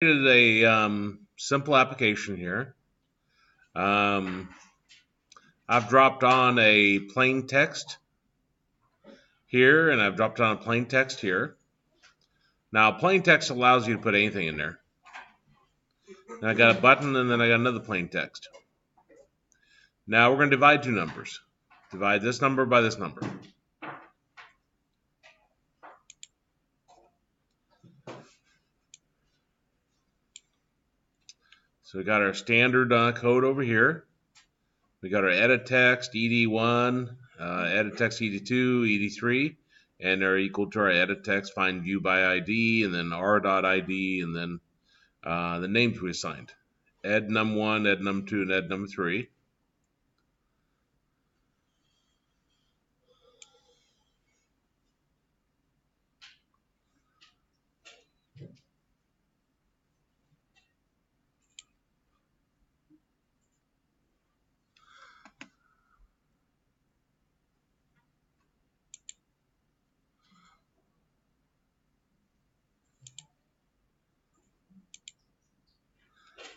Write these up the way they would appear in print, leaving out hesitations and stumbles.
created a simple application here. Um, I've dropped on a plain text here, and I've dropped on a plain text here. Now, plain text allows you to put anything in there. And I got a button, and then I got another plain text. Now we're going to divide two numbers. Divide this number by this number. So we got our standard code over here. We got our edit text, ED1, edit text, ED2, ED3, and they're equal to our edit text, find view by ID, and then r.id, and then the names we assigned. Ed num1, ed num2, and ed num3.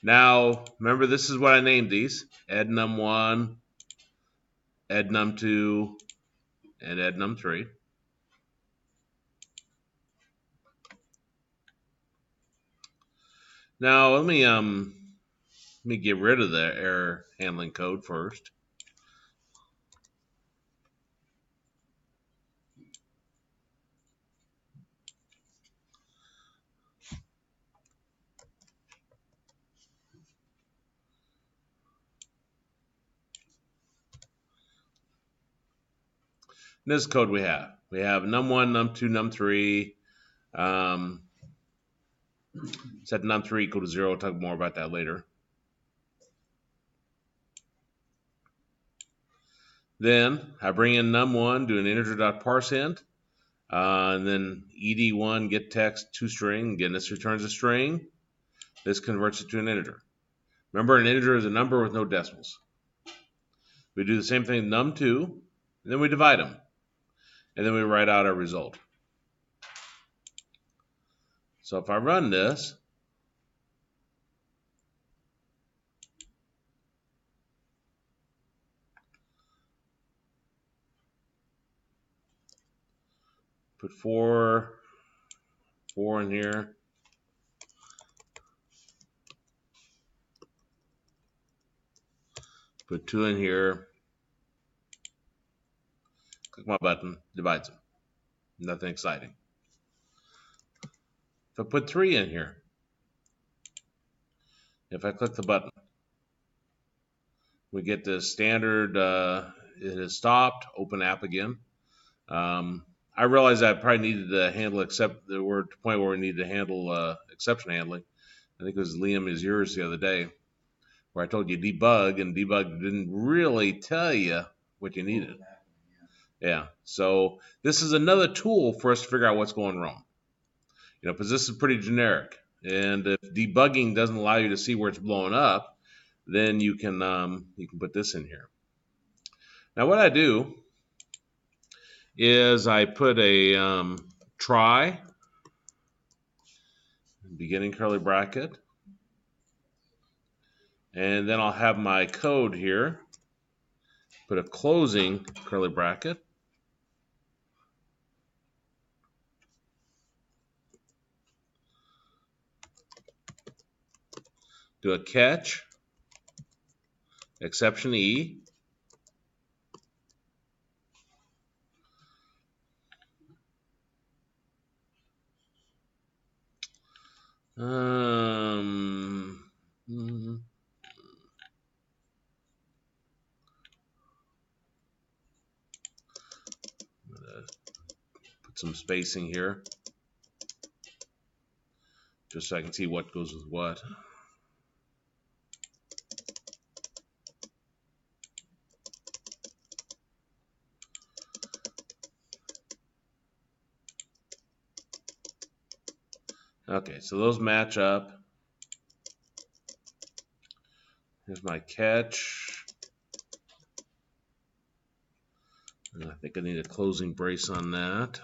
Now, remember, this is what I named these. Ed num1, ed num2, and ed num3. Now, let me get rid of the error handling code first. And this is code we have. We have num1, num2, num3. Set num3 equal to 0. I'll talk more about that later. Then I bring in num1, do an integer.parseInt, and then ed1 get text to string. Again, this returns a string. This converts it to an integer. Remember, an integer is a number with no decimals. We do the same thing with num2, and then we divide them. And then we write out our result. So if I run this, put 4 in here. Put 2 in here. Click my button, divides them. Nothing exciting. If I put 3 in here, if I click the button, we get the standard, it has stopped, open app again. I realized I probably needed to handle we're at the point where we need to handle exception handling. I think it was Liam is yours the other day, where I told you debug, and debug didn't really tell you what you needed. Yeah, so this is another tool for us to figure out what's going wrong. Because this is pretty generic, and if debugging doesn't allow you to see where it's blowing up, then you can put this in here. Now, what I do is I put a try, beginning curly bracket, and then I'll have my code here, put a closing curly bracket, do a catch, exception E, put some spacing here, just so I can see what goes with what. Okay, so those match up. Here's my catch. And I think I need a closing brace on that.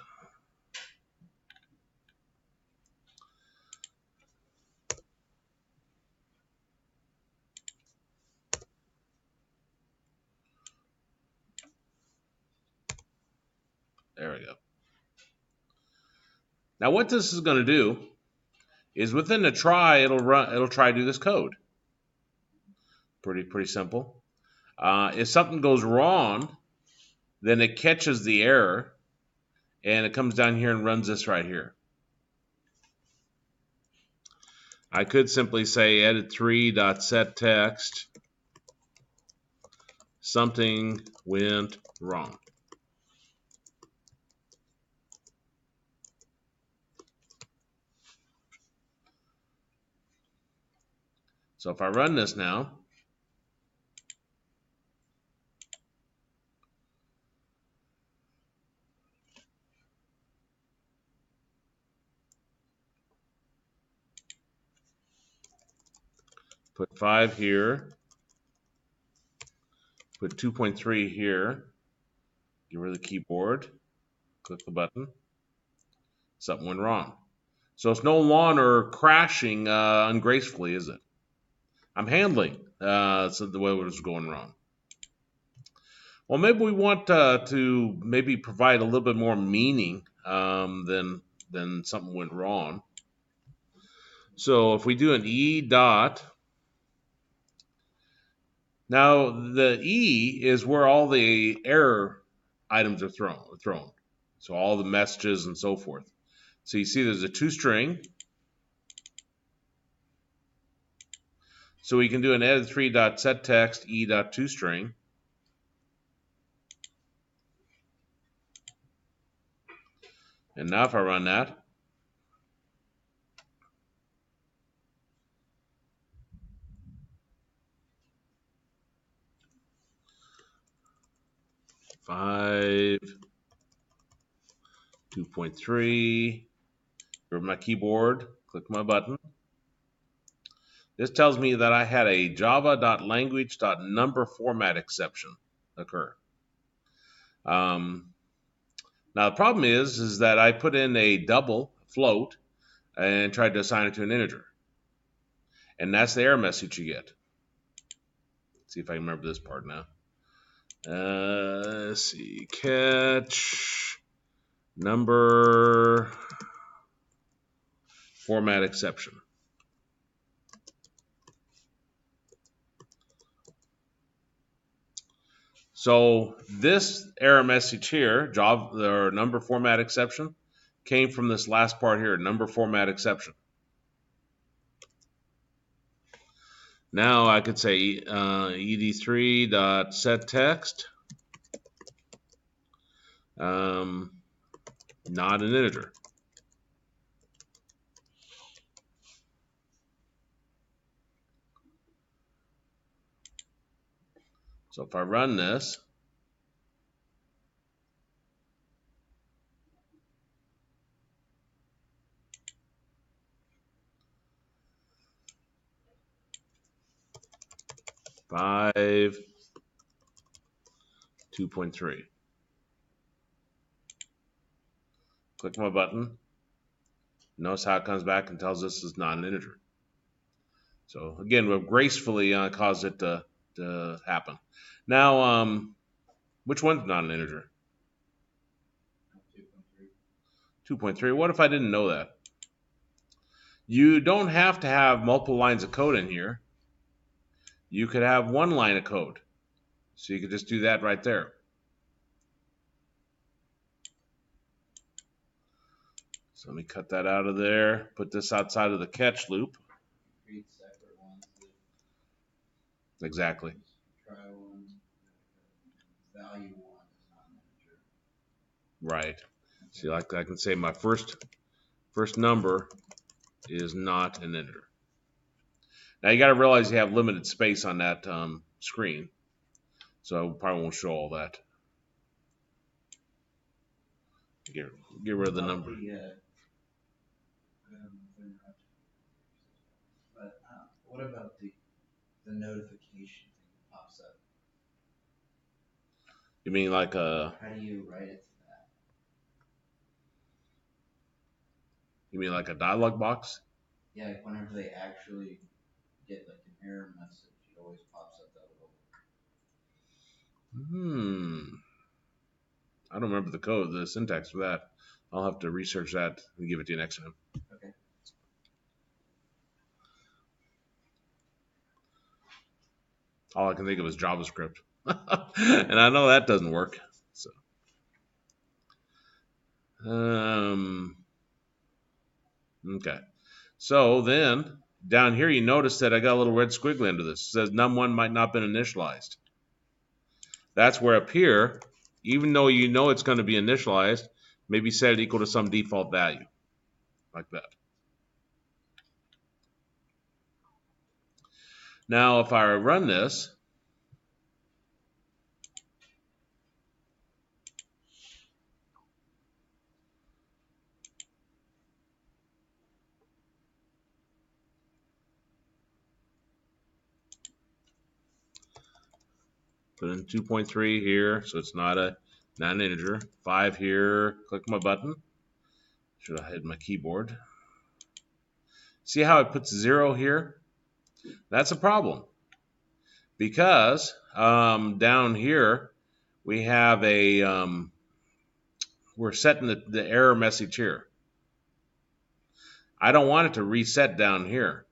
There we go. Now what this is going to do is within the try, it'll try to do this code. Pretty simple. If something goes wrong, then it catches the error and it comes down here and runs this right here. I could simply say edit3.setText, something went wrong. So if I run this now, put 5 here, put 2.3 here, get rid of the keyboard, click the button, something went wrong. So it's no longer crashing ungracefully, is it? I'm handling so the way it was going wrong. Well, maybe we want to maybe provide a little bit more meaning than something went wrong. So if we do an E dot, now the E is where all the error items are thrown. So all the messages and so forth. So you see there's a toString. So we can do an edit3.setText E.toString. And now if I run that, five, 2.3, grab my keyboard, click my button. This tells me that I had a java.language.number format exception occur. Now the problem is that I put in a double float and tried to assign it to an integer. And that's the error message you get. Let's see if I can remember this part now. Let's see, catch number format exception. So this error message here, Java or number format exception, came from this last part here, number format exception. Now I could say ed3.setText, not an integer. So if I run this, five, 2.3. Click my button. Notice how it comes back and tells us it's not an integer. So again, we've gracefully caused it to happen. Now, which one's not an integer? 2.3. What if I didn't know that? You don't have to have multiple lines of code in here. You could have one line of code. So you could just do that right there. So let me cut that out of there. Put this outside of the catch loop. Create separate ones. Exactly. Try one. Value one is not an integer. Right. See, like I can say my first number is not an integer. Now you got to realize you have limited space on that screen, so I probably won't show all that. Get rid of the number. What about the notification thing that pops up? You mean like a? How do you write it to that? You mean like a dialog box? Yeah, like whenever they actually get like an error message, it always pops up that little. I don't remember the code, the syntax for that. I'll have to research that and give it to you next time. Okay. All I can think of is JavaScript. And I know that doesn't work. So, okay. So then down here, you notice that I got a little red squiggly under this. It says num1 might not have been initialized. That's where up here, even though you know it's going to be initialized, maybe set it equal to some default value, like that. Now, if I run this, put in 2.3 here, so it's not an integer. 5 here, click my button. Should I hit my keyboard? See how it puts 0 here? That's a problem. Because down here, we have we're setting the error message here. I don't want it to reset down here.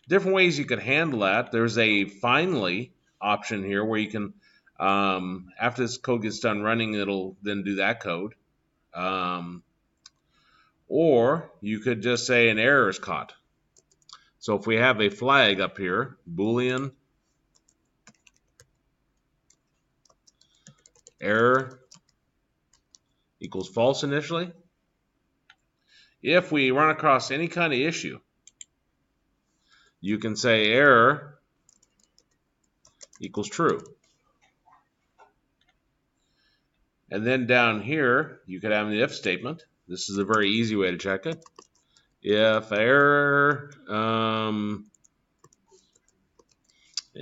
Different ways you could handle that. There's a finally option here where you can, after this code gets done running, it'll then do that code. Or you could just say an error is caught. So if we have a flag up here, Boolean error equals false initially. If we run across any kind of issue, you can say error equals true. And then down here, you could have an if statement. This is a very easy way to check it. If error, and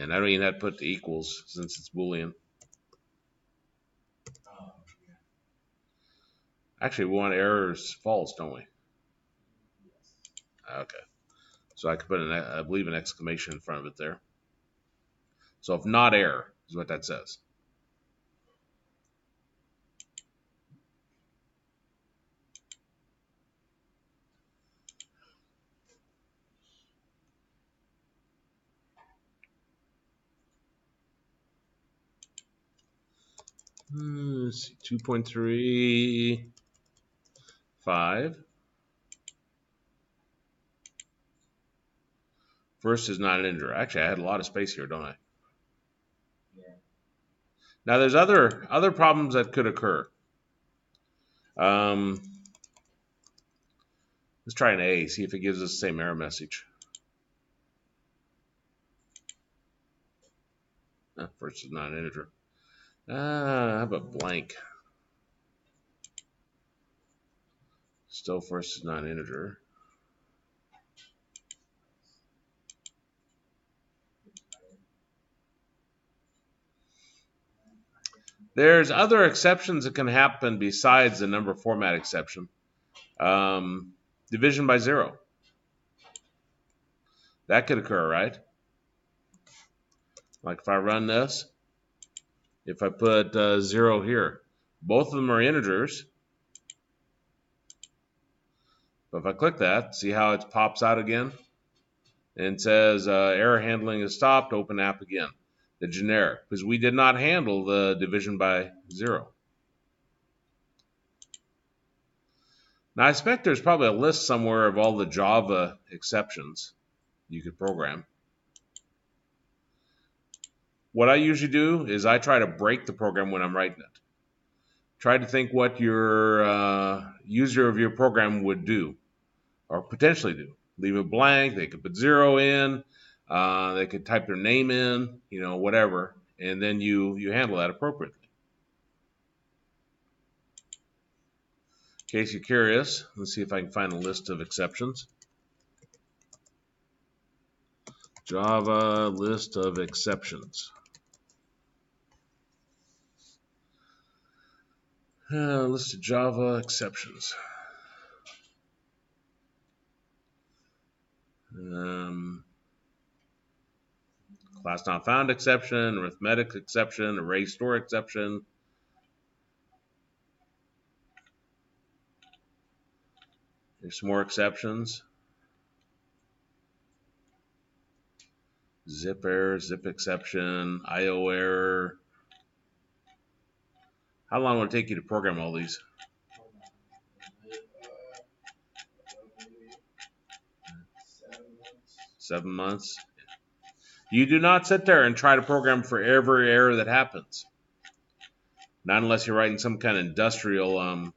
I don't even have to put the equals since it's Boolean. Actually, we want errors false, don't we? Okay. So I could put, I believe, an exclamation in front of it there. So if not error is what that says. Let's see, 2.35. First is not an integer. Actually, I had a lot of space here, don't I? Yeah. Now, there's other problems that could occur. Let's try an A, see if it gives us the same error message. First is not an integer. How about blank? Still first is not an integer. There's other exceptions that can happen besides the number format exception. Division by 0. That could occur, right? Like if I run this, if I put 0 here, both of them are integers. But if I click that, see how it pops out again? And says error handling is stopped, open app again. The generic, because we did not handle the division by 0. Now I expect there's probably a list somewhere of all the Java exceptions you could program. What I usually do is I try to break the program when I'm writing it. Try to think what your user of your program would do, or potentially do. Leave it blank, they could put 0 in, they could type their name in, whatever, and then you handle that appropriately. In case you're curious, let's see if I can find a list of exceptions. Java list of exceptions. List of Java exceptions. Class not found exception, arithmetic exception, array store exception. There's some more exceptions. Zip error, zip exception, IO error. How long will it take you to program all these? Hold on. 7 months. 7 months. You do not sit there and try to program for every error that happens. Not unless you're writing some kind of industrial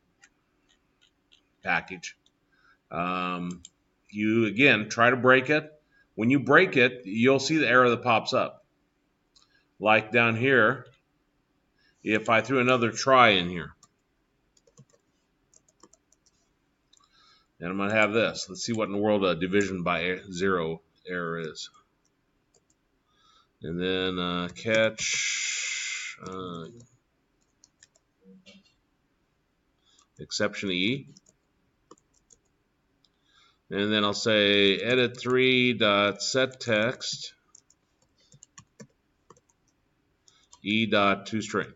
package. You, again, try to break it. When you break it, you'll see the error that pops up. Like down here, if I threw another try in here. And I'm going to have this. Let's see what in the world a division by 0 error is. And then catch exception E. And then I'll say edit 3.setText E.toString.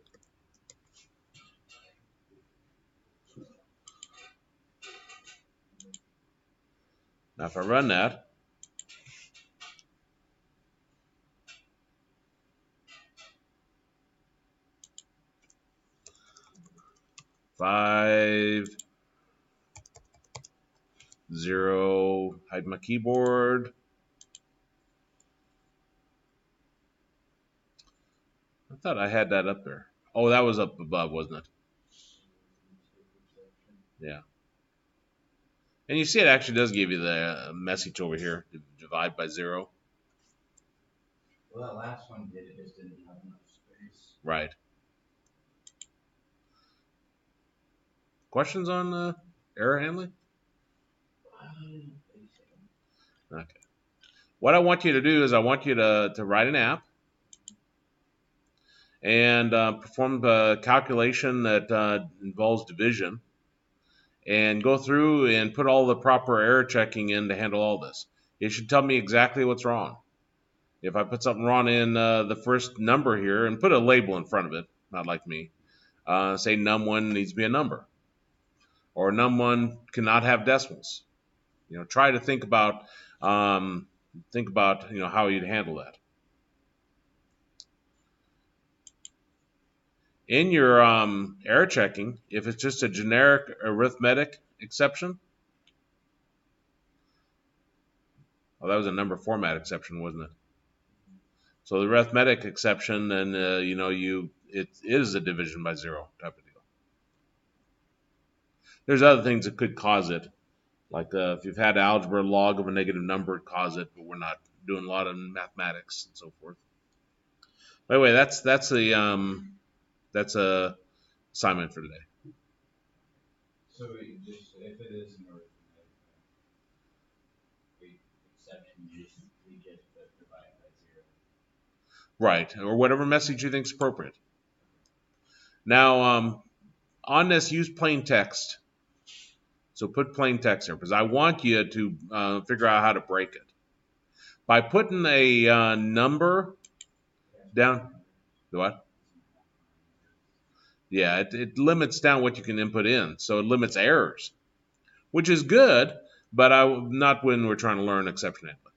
Now if I run that, hide my keyboard. I thought I had that up there. Oh, that was up above, wasn't it? Yeah. And you see it actually does give you the message over here, divide by 0. Well, that last one did, it just didn't have enough space. Right. Questions on error handling? Okay. What I want you to do is I want you to write an app and perform the calculation that involves division and go through and put all the proper error checking in to handle all this. It should tell me exactly what's wrong. If I put something wrong in the first number here and put a label in front of it, not like me, say num1 needs to be a number, or num1 cannot have decimals. Try to think about how you'd handle that. In your error checking, if it's just a generic arithmetic exception, well, that was a number format exception, wasn't it? So the arithmetic exception, then it is a division by 0 type of deal. There's other things that could cause it, like if you've had algebra, log of a negative number would cause it, but we're not doing a lot of mathematics and so forth. By the way, that's a assignment for today. So just if it is an arithmetic exception, we just divide by 0. Right, or whatever message you think is appropriate. Now, on this, use plain text. So put plain text there, because I want you to figure out how to break it. By putting a number down, what? Yeah, it limits down what you can input in, so it limits errors, which is good, but not when we're trying to learn exception handling.